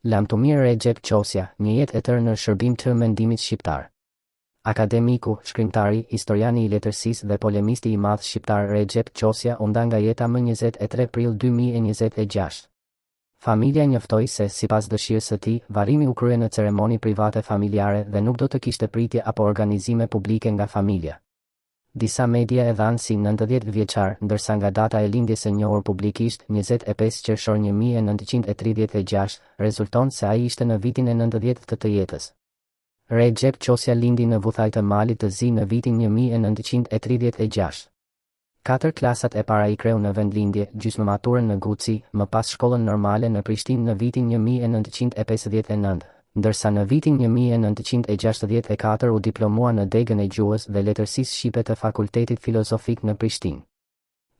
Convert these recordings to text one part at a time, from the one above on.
Lamtomir Recep Qosja, një jetë e tërë në shërbim të mendimit shqiptar. Akademiku, shkrimtari, historiani i letërsisë dhe polemisti i madh shqiptar Recep Qosja u nda nga jeta më 23 prill 2026. Familja njoftoi se, sipas dëshirës së tij, varrimi u krye në ceremoni private familjare dhe nuk do të kishte pritje apo organizime publike nga familja. Disa media e dhanë si 90 vjeçar, ndërsa nga data e lindjes së njohur publikisht, 25 qershor 1936, rezulton se ai ishte në vitin e 90 të jetës. Recep Qosja lindi në Vuthay të Malit të Zi në vitin 1936. 4 klasat e para i kreu në vendlindje, gjysmëmaturën në Guci, më pas shkollën normale në Prishtinë në vitin 1959, ndërsa në vitin 1964 u diplomua në degën e gjuhës dhe letërsisë shqipe të Fakultetit Filozofik në Prishtinë.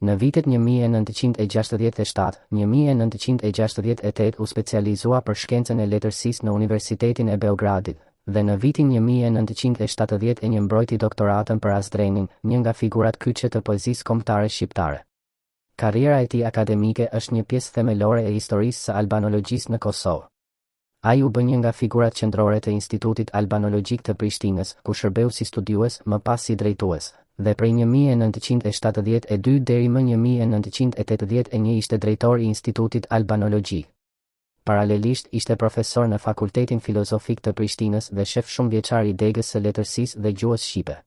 Në vitet 1967-1968 u specializua për shkencën e letërsisë në Universitetin e Beogradit, dhe në vitin 1971 mbrojti doktoratën për Azdrenin, një nga figurat kyçe të poezisë kombëtare shqiptare. Karriera e tij akademike është një pjesë themelore e historisë së albanologjisë në Kosovë. Ai u bë një nga figurat qendrore të Institutit Albanologjik të Prishtinës, ku shërbeu si studiues, më pas si drejtues, dhe prej 1972 deri më 1981 ishte drejtor i Institutit Albanologjik. Paralelisht ishte profesor në Fakultetin Filozofik të Prishtinës dhe shef shumë vjeçar i degës së letërsisë dhe gjuhës shqipe.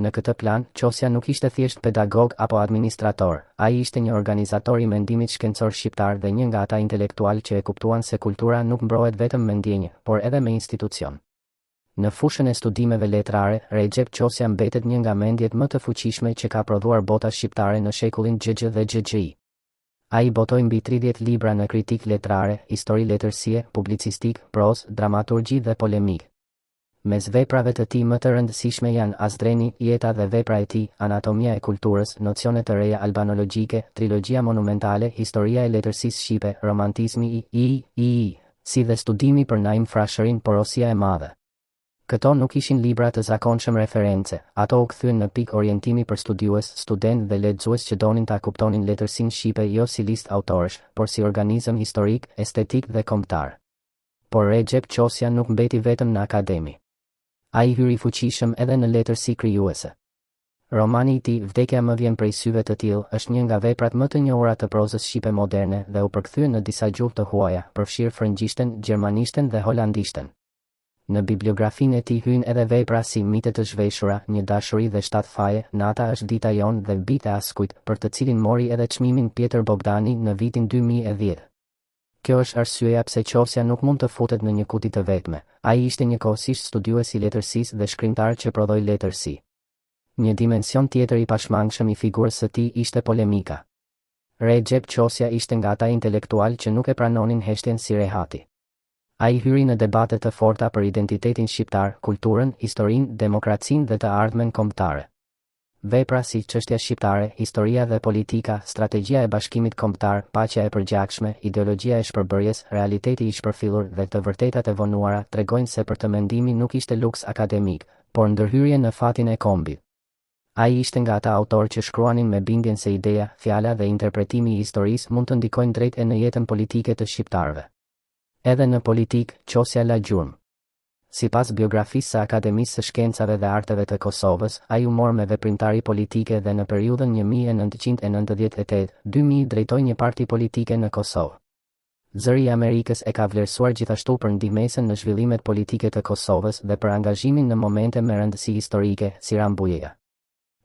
Në këtë plan, Qosja nuk ishte thjesht pedagog apo administrator, ai ishte një organizator i mendimit shkencor shqiptar dhe një nga ata intelektual që e kuptuan se kultura nuk mbrohet vetëm me ndjenjë, por edhe me institucion. Në fushën e studimeve letrare, Recep Qosja mbetet një nga mendjet më të fuqishme që ka prodhuar bota shqiptare në shekullin XG dhe XGI. Ai botoi mbi 30 libra në kritik letrare, histori letërsie, publicistik, prozë, dramaturgji dhe polemik. Mes veprave të tij më të rëndësishme janë Azdreni, jeta dhe vepra e tij, anatomia e kulturës, nocionet të reja albanologjike, trilogjia monumentale, historia e letërsisë shqipe, romantizmi si dhe studimi për Naim Frashërin, porosia e madhe. Këto nuk ishin libra të zakonshëm reference, ato u kthyen në pikë orientimi për studiues, student dhe lexues që donin ta kuptonin letërsinë shqipe jo si listë autorësh, por si organizëm historik, estetik dhe kombëtar. Por Recep Qosja nuk mbeti vetëm në akademi. Ai hyri fuqishëm edhe në letërsi krijuese. Romani i tij, Vdekja më vjen prej syve të tillë, është një nga veprat më të njohura të prozës shqipe moderne dhe u përkthye në disa gjuhë të huaja, përfshirë frëngjishten, gjermanishten dhe holandishten. Në bibliografinë e tij hyjnë edhe vepra si Mitet të zhveshura, Një dashuri dhe 7 faje, Nata është dita jon dhe Bitë e askujt, për të cilin mori edhe çmimin Pjetër Bogdani në vitin 2010. Kjo është arsyeja pse Qosja nuk mund të futet në një kuti të vetme. Ai ishte njëkohësisht studiues i letërsisë dhe shkrimtar që prodhoi letërsi. Një dimension tjetër i pashmangshëm i figurës së tij ishte polemika. Recep Qosja ishte nga ata intelektual që nuk e pranonin heshtjen si rehati. Ai hyri në debate të forta për identitetin shqiptar, kulturën, historinë, demokracinë dhe të ardhmen kombëtare. Vepra si Çështja shqiptare, Historia dhe politika, Strategjia e bashkimit kombëtar, Paqja e përgjakshme, Ideologjia e shpërbërjes, Realiteti i shpërfillur dhe Të vërtetat e vonuara tregojnë se për të mendimi nuk ishte luks akademik, por ndërhyrje në fatin e kombit. Ai ishte nga ata autorë që shkruanin me bindjen se ideja, fjala dhe interpretimi i historisë mund të ndikojnë drejt e në jetën politike të shqiptarëve. Edhe në politik, Qosja la gjurmë. Sipas biografisë së Akademisë së Shkencave dhe Arteve të Kosovës, ai u mor me veprimtari politike dhe në periudhën 1998-2000 drejtoi një parti politike në Kosovë. Zëri i Amerikës e ka vlerësuar gjithashtu për ndihmesën në zhvillimet politike të Kosovës dhe për angazhimin në momente me rëndësi historike, si Rambujeja.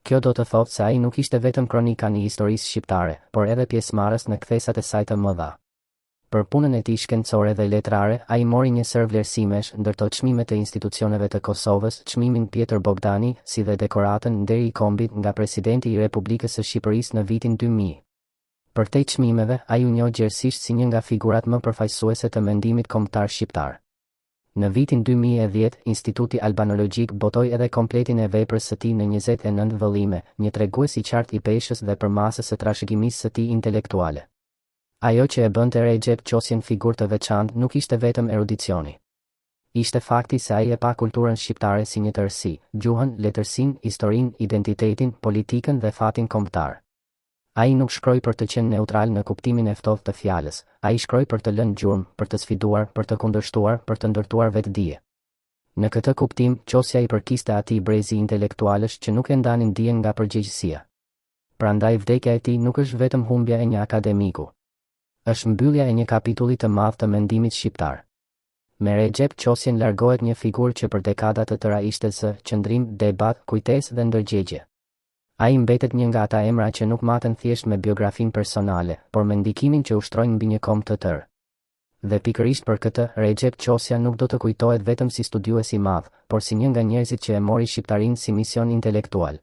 Kjo do të thotë se ai nuk ishte vetëm kronikan i historisë shqiptare, por edhe pjesëmarrës në kthesat e saj të mëdha. Për punën e tij shkencore dhe letrare, ai mori një sër vlerësimesh, ndërto çmimet e institucioneve të Kosovës, çmimin Pjetër Bogdani, si dhe dekoratën Nderi i kombit nga presidenti i Republikës së Shqipërisë në vitin 2000. Për te çmimeve, ai u njoh gjerësisht si një nga figurat më përfaqësuese të mendimit kombëtar shqiptar. Në vitin 2010, Instituti Albanologjik botoi edhe kompletin e veprës së tij në 29 vëllime, një tregues i qartë i peshës dhe përmasës së trashëgimisë së tij intelektuale. Ajo që e bënte Recep Qosjen figurë të veçantë nuk ishte vetëm erudicioni. Ishte fakti se ai e pa kulturën shqiptare si një tërësi, gjuhën, letërsinë, historinë, identitetin, politikën dhe fatin kombëtar. Ai nuk shkroi për të qenë neutral në kuptimin e ftohtë të fjalës, ai shkroi për të lënë gjurmë, për të sfiduar, për të kundërshtuar, për të ndërtuar vetdije. Në këtë kuptim, qosja i përkiste atij brezi intelektualësh që nuk e ndanin dijen nga përgjegjësia. Prandaj vdekja e tij nuk është vetëm humbja e një akademiku. Është mbyllja e një kapitulli të madh të mendimit shqiptar. Me Recep Qosjen largohet një figurë që për dekada të tëra ishte zë, qëndrim, debat, kujtesë dhe ndërgjegje. Ai mbetet një nga ata emra që nuk maten thjesht me biografinë personale, por me ndikimin që ushtrojnë mbi një kombë të tërë. Dhe pikërisht për këtë, Recep Qosja nuk do të kujtohet vetëm si studiues i madh, por si një nga njerëzit që e mori shqiptarinë si mision intelektual.